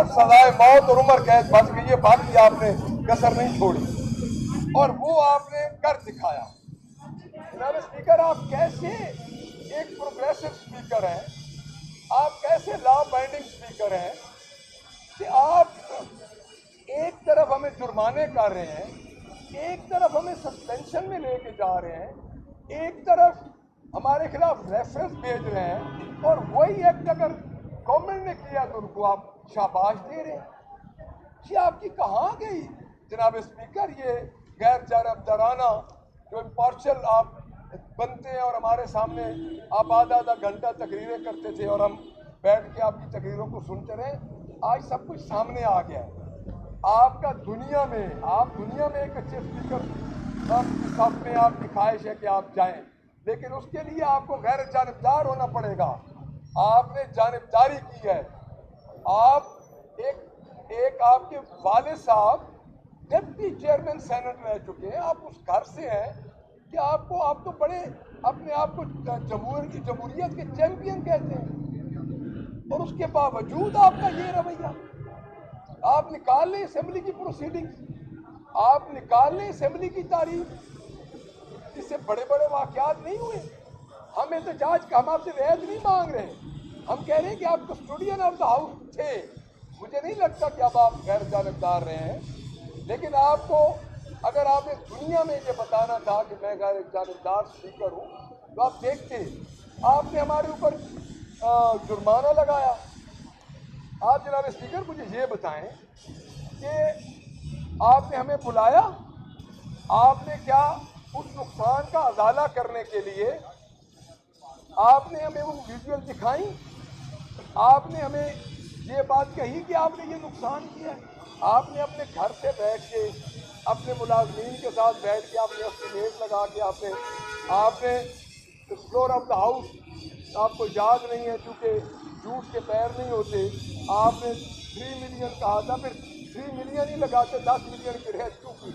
صرف سزائے موت اور عمر قید بچ گئی ہے، باقی آپ نے کسر نہیں چھوڑی اور وہ آپ نے کر دکھایا۔ جناب اسپیکر، آپ کیسے ایک پروگریسو اسپیکر ہیں، آپ کیسے لا بائنڈنگ اسپیکر ہیں کہ آپ ایک طرف ہمیں جرمانے کر رہے ہیں، ایک طرف ہمیں سسپینشن میں لے کے جا رہے ہیں، ایک طرف ہمارے خلاف ریفرنس بھیج رہے ہیں، اور وہی ایکٹ اگر گورنمنٹ نے کیا تو ان کو آپ شاباش دے رہے ہیں۔ یہ آپ کی کہاں گئی جناب اسپیکر یہ غیر جانبدارانہ جو امپارشل آپ بنتے ہیں اور ہمارے سامنے آپ آدھا گھنٹہ تقریریں کرتے تھے اور ہم بیٹھ کے آپ کی تقریروں کو سنتے رہے، آج سب کچھ سامنے آ گیا ہے۔ آپ دنیا میں ایک اچھے اسپیکر کی صف میں آپ کی خواہش ہے کہ آپ جائیں، لیکن اس کے لیے آپ کو غیر جانبدار ہونا پڑے گا۔ آپ نے جانبداری کی ہے۔ آپ ایک آپ کے والد صاحب ڈپٹی چیئرمین سینٹ رہ چکے ہیں، آپ اس گھر سے ہیں کہ آپ تو بڑے اپنے آپ کو جمہوریت کے چیمپئن کہتے ہیں، اور اس کے باوجود آپ کا یہ رویہ۔ آپ نکال لیں اسمبلی کی پروسیڈنگ، آپ نکال لیں اسمبلی کی تاریخ، اس سے بڑے بڑے واقعات نہیں ہوئے۔ ہم احتجاج کا، ہم آپ سے رعایت نہیں مانگ رہے، ہم کہہ رہے ہیں کہ آپ کسٹوڈین آف دا ہاؤس تھے۔ مجھے نہیں لگتا کہ اب آپ غیر جانبدار رہے ہیں، لیکن آپ کو اگر آپ اس دنیا میں یہ بتانا تھا کہ میں غیر جانبدار اسپیکر ہوں تو آپ دیکھتے۔ آپ نے ہمارے اوپر جرمانہ لگایا۔ آپ جناب اسپیکر مجھے یہ بتائیں کہ آپ نے ہمیں بلایا، آپ نے کیا اس نقصان کا ازالہ کرنے کے لیے آپ نے ہمیں وہ ویژول دکھائیں، آپ نے ہمیں یہ بات کہی کہ آپ نے یہ نقصان کیا ہے؟ آپ نے اپنے گھر سے بیٹھ کے اپنے ملازمین کے ساتھ بیٹھ کے آپ نے اسٹیمیٹ لگا کے آپ نے فلور آف دا ہاؤس، آپ کو یاد نہیں ہے چونکہ جھوٹ کے پیر نہیں ہوتے، آپ نے 3 ملین کہا تھا، پھر 3 ملین ہی لگاتے 10 ملین کی رعایت کیوں کی؟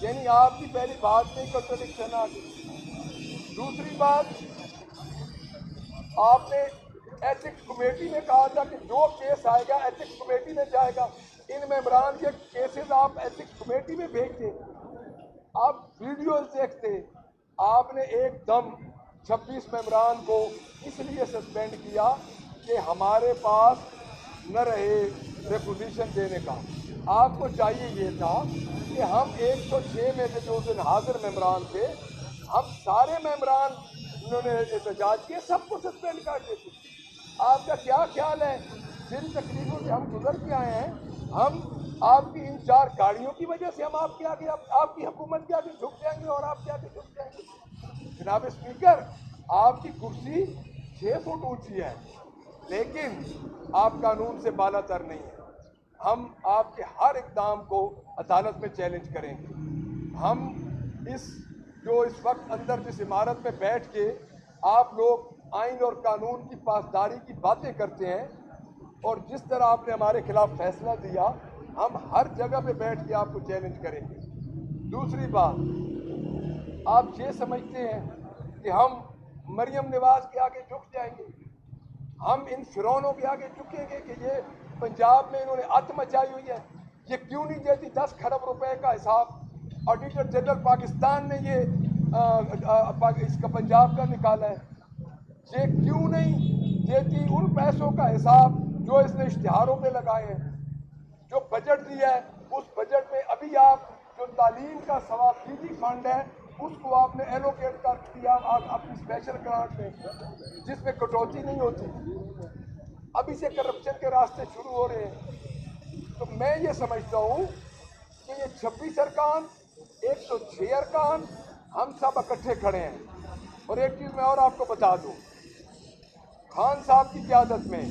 یعنی آپ کی پہلی بات میں کنٹرڈکشن آ گئی۔ دوسری بات، آپ نے ایتھکس کمیٹی میں کہا تھا کہ جو کیس آئے گا ایتھکس کمیٹی میں جائے گا، ان ممبران کے کیسز آپ ایتھکس کمیٹی میں بھیجتے، آپ ویڈیوز دیکھتے۔ آپ نے ایک دم 26 ممبران کو اس لیے سسپینڈ کیا کہ ہمارے پاس نہ رہے ریپوزیشن دینے کا۔ آپ کو چاہیے یہ تھا کہ ہم 106 میں سے جو اس دن حاضر ممبران تھے، ہم سارے ممبران انہوں نے احتجاج کیے، سب کو سسپینڈ کر دیتے۔ آپ کا کیا خیال ہے جن تکلیفوں سے ہم گزر کے آئے ہیں، ہم آپ کی ان 4 گاڑیوں کی وجہ سے ہم آپ کے آگے، آپ کی حکومت کے آگے جھک جائیں گے اور آپ کے آگے جھک جائیں گے؟ جناب اسپیکر، آپ کی کرسی 6 فٹ اونچی ہے، لیکن آپ قانون سے بالا تر نہیں ہے۔ ہم آپ کے ہر اقدام کو عدالت میں چیلنج کریں گے۔ ہم اس وقت اندر جس عمارت میں بیٹھ کے آپ لوگ آئین اور قانون کی پاسداری کی باتیں کرتے ہیں اور جس طرح آپ نے ہمارے خلاف فیصلہ دیا، ہم ہر جگہ پہ بیٹھ کے آپ کو چیلنج کریں گے۔ دوسری بات، آپ یہ سمجھتے ہیں کہ ہم مریم نواز کے آگے جھک جائیں گے؟ ہم ان فرعونوں کے آگے جھکیں گے کہ یہ پنجاب میں انہوں نے ات مچائی ہوئی ہے؟ یہ کیوں نہیں دیتی 10 کھرب روپے کا حساب؟ آڈیٹر جنرل پاکستان نے اس کا پنجاب کا نکالا ہے۔ یہ کیوں نہیں دیتی ان پیسوں کا حساب جو اس نے اشتہاروں پہ لگائے ہیں؟ جو بجٹ دیا ہے اس بجٹ میں ابھی آپ جو تعلیم کا ثوابدیدی فنڈ ہے اس کو آپ نے ایلوکیٹ کر دیا اپنی اسپیشل گرانٹ میں، جس میں کٹوتی نہیں ہوتی۔ ابھی سے کرپشن کے راستے شروع ہو رہے ہیں۔ تو میں یہ سمجھتا ہوں کہ یہ 26 ارکان، 106 ارکان، ہم سب اکٹھے کھڑے ہیں۔ اور ایک چیز میں اور آپ کو بتا دوں، خان صاحب کی قیادت میں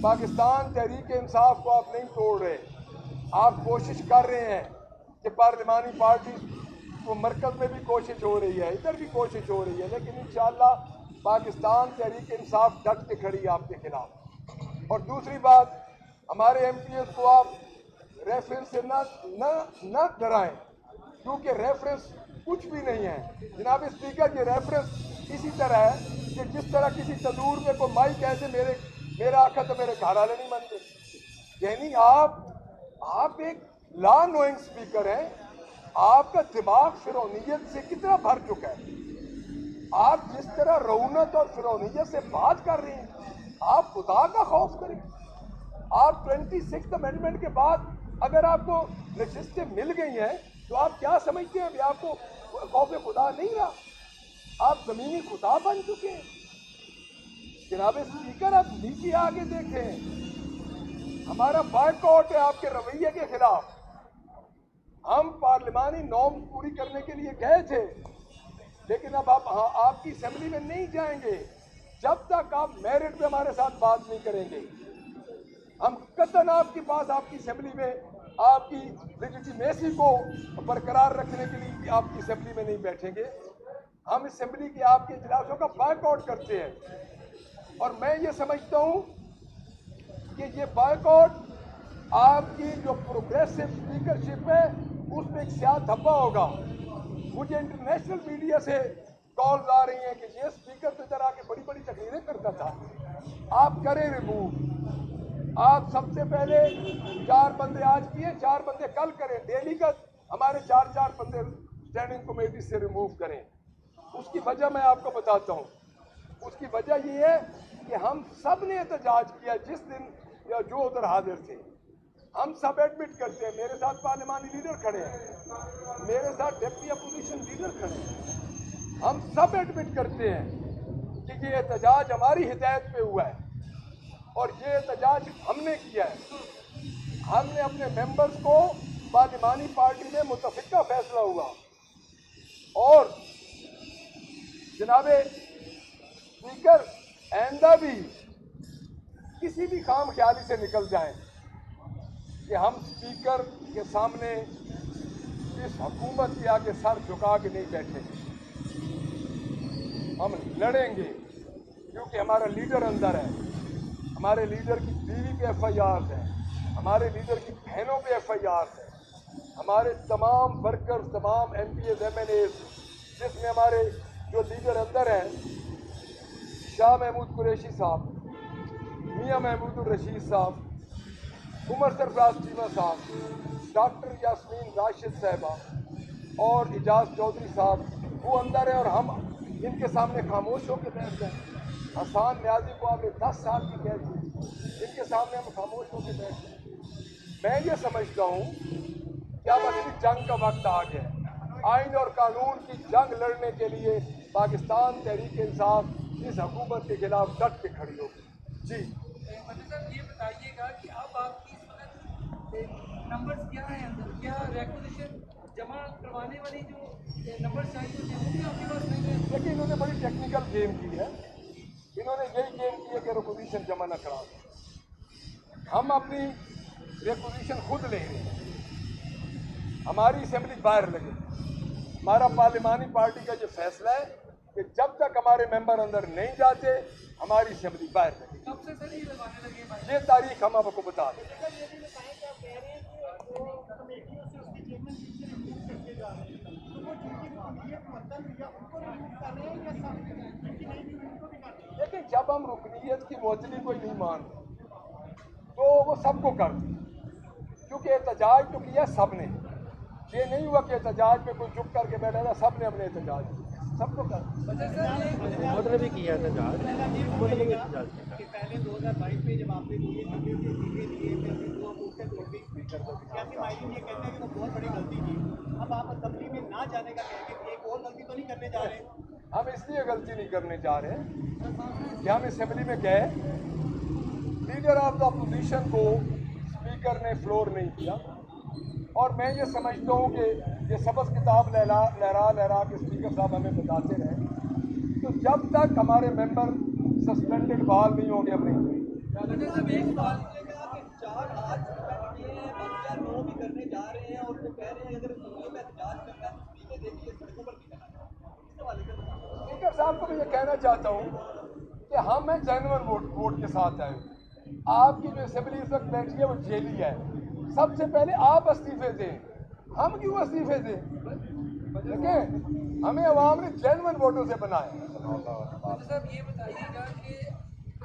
پاکستان تحریک انصاف کو آپ نہیں توڑ رہے، آپ کوشش کر رہے ہیں کہ پارلیمانی پارٹی کو مرکز میں بھی کوشش ہو رہی ہے، ادھر بھی کوشش ہو رہی ہے، لیکن انشاءاللہ پاکستان تحریک انصاف ڈٹ کے کھڑی ہے آپ کے خلاف۔ اور دوسری بات، ہمارے ایم پی ایس کو آپ ریفرنس سے نہ ڈرائیں، کیونکہ ریفرنس کچھ بھی نہیں ہے۔ جناب اسپیکر، یہ ریفرنس اسی طرح ہے کہ جس طرح کسی تندور میں کوئی مائی کہتے میرا آقا تو میرے گھر والے نہیں مانتے۔ یعنی آپ ایک لا نوئنگ اسپیکر ہیں. آپ کا دماغ فرعونیت سے کتنا بھر چکا ہے. آپ جس طرح رعونت اور فرعونیت سے بات کر رہے ہیں, آپ خدا کا خوف کریں. آپ 26 امینڈمنٹ کے بعد اگر آپ کو نشستیں مل گئی ہیں تو آپ کیا سمجھتے ہیں ابھی آپ کو خوف خدا نہیں رہا؟ آپ زمینی خدا بن چکے ہیں. جناب اسپیکر, آپ نیچے آگے دیکھیں. ہمارا بائیکاٹ ہے آپ کے رویے کے خلاف. ہم پارلیمانی نارم پوری کرنے کے لیے گئے تھے, لیکن اب آپ کی اسمبلی میں نہیں جائیں گے جب تک آپ میرٹ پہ ہمارے ساتھ بات نہیں کریں گے. ہم قطعاً آپ کے پاس آپ کی اسمبلی میں آپ کی لیجیٹیمیسی کو برقرار رکھنے کے لیے آپ کی اسمبلی میں نہیں بیٹھیں گے. ہم اسمبلی کی آپ کے اجلاسوں کا بائیک آؤٹ کرتے ہیں. اور میں یہ سمجھتا ہوں کہ یہ بائیک آؤٹ آپ کی جو پروگریسو اسپیکرشپ ہے اس میں ایک سیاہ دھبا ہوگا. مجھے انٹرنیشنل میڈیا سے کالز آ رہی ہیں کہ یہ اسپیکر تو ادھر آ کے بڑی بڑی تقریریں کرتا تھا. آپ کریں ریموو. آپ سب سے پہلے 4 بندے آج کیے, 4 بندے کل کریں. ڈیلی کا ہمارے 4 بندے اسٹینڈنگ کمیٹی سے ریموو کریں. اس کی وجہ میں آپ کو بتاتا ہوں. اس کی وجہ یہ ہے کہ ہم سب نے احتجاج کیا جس دن یا جو ادھر حاضر تھے. ہم سب ایڈمٹ کرتے ہیں, میرے ساتھ پارلیمانی لیڈر کھڑے ہیں, میرے ساتھ ڈپٹی اپوزیشن لیڈر کھڑے ہیں. ہم سب ایڈمٹ کرتے ہیں کہ یہ احتجاج ہماری ہدایت پہ ہوا ہے اور یہ احتجاج ہم نے کیا ہے. ہم نے اپنے ممبرز کو پارلیمانی پارٹی میں متفقہ فیصلہ ہوا. اور جناب اسپیکر, آئندہ بھی کسی بھی خام خیالی سے نکل جائیں کہ ہم اسپیکر کے سامنے اس حکومت کے آگے سر جھکا کے نہیں بیٹھیں گے. ہم لڑیں گے کیونکہ ہمارا لیڈر اندر ہے. ہمارے لیڈر کی بیوی پہ ایف آئی آر ہے, ہمارے لیڈر کی بہنوں پہ ایف آئی آر ہے, ہمارے تمام ورکرز, تمام MPAs, MLAs, جس میں ہمارے جو لیڈر اندر ہیں, شاہ محمود قریشی صاحب, میاں محمود الرشید صاحب, عمر سرفراز چیمہ صاحب, ڈاکٹر یاسمین راشد صاحبہ اور اعجاز چودھری صاحب, وہ اندر ہیں اور ہم ان کے سامنے خاموش ہو کے بیٹھ جائیں. حسان نیازی کو آپ نے 10 سال کی قید دی, ان کے سامنے ہم خاموش ہو کے بیٹھ جائیں. میں یہ سمجھتا ہوں کہ اب اصلی جنگ کا وقت آ گیا ہے. آئین اور قانون کی جنگ لڑنے کے لیے پاکستان تحریک انصاف اس حکومت کے خلاف ڈٹ کے کھڑی ہوگی. جی مدنی صاحب, یہ بتائیے گا کہ اب آپ کی اس وقت نمبرز کیا ہیں اندر, کیا ریکوزیشن جمع کروانے والی جو نمبر چاہیے ہوتے ہیں وہ بھی آپ کے پاس نہیں ہے؟ لیکن انہوں نے بڑی ٹیکنیکل گیم کی ہے. انہوں نے یہی گیم کی ہے کہ ریکوزیشن جمع نہ کرا دیں. ہم اپنی ریکوزیشن خود لے رہے ہیں. ہماری اسمبلی باہر لگے. ہمارا پارلیمانی پارٹی کا یہ فیصلہ ہے کہ جب تک ہمارے ممبر اندر نہیں جاتے ہماری اسمبلی باہر لگے. کب سے سر یہ لگانے لگے ہیں؟ یہ تاریخ ہم آپ کو بتا دیں. لیکن جب ہم رکنیت کی معطلی کوئی نہیں مانتے تو وہ سب کو کرتے, کیونکہ احتجاج تو کیا سب نے. یہ نہیں ہوا کہ احتجاج پہ کوئی چپ کر کے بیٹھا تھا, سب نے اپنے احتجاج کیا, سب کو کرتے. حکومت نے بھی کیا احتجاج, حکومت نے بھی احتجاج کیا. کہ پہلے 2022 میں جب آپ نے یہ کمیونٹی دیے دیے پھر بھی 2 مورچے توڑ دی, سیاسی ماہرین یہ کہتے ہیں کہ وہ بہت بڑی غلطی کی. اب آپ اسمبلی میں نہ جانے کا کہیں گے کہ ایک اور غلطی تو نہیں کرنے جا رہے؟ ہم اس لیے غلطی نہیں کرنے جا رہے کہ ہم اسمبلی میں گئے, لیڈر آف دا اپوزیشن کو اسپیکر نے فلور نہیں کیا, اور میں یہ سمجھتا ہوں کہ یہ سبز کتاب لہرا لہرا کے اسپیکر صاحب ہمیں بتاتے رہے, تو جب تک ہمارے ممبر سسپینڈڈ بحال نہیں ہوں گے ہم نہیں. مدنی صاحب, ایک سوال کہ 4 آج سسپینڈ کیے ہیں, باقیہ 9 بھی کرنے جا رہے ہیں, اور وہ کہہ رہے ہیں اگر اسمبلی میں احتجاج کرنا ہے تو اسپیکر دیکھیے سڑکوں پر نہیں کرنا. اس حوالے سے اسپیکر صاحب کو میں یہ کہنا چاہتا ہوں کہ ہم ہیں جینون ووٹ کے ساتھ آئے. آپ کی جو اسمبلی اس وقت بیٹھی ہے وہ جیلی ہے. سب سے پہلے آپ استعفے دیں, ہم کیوں استعفے دیں؟ دیکھیں, ہمیں عوام نے جینون ووٹوں سے بنایا. مدنی صاحب, یہ بتائیے گا کہ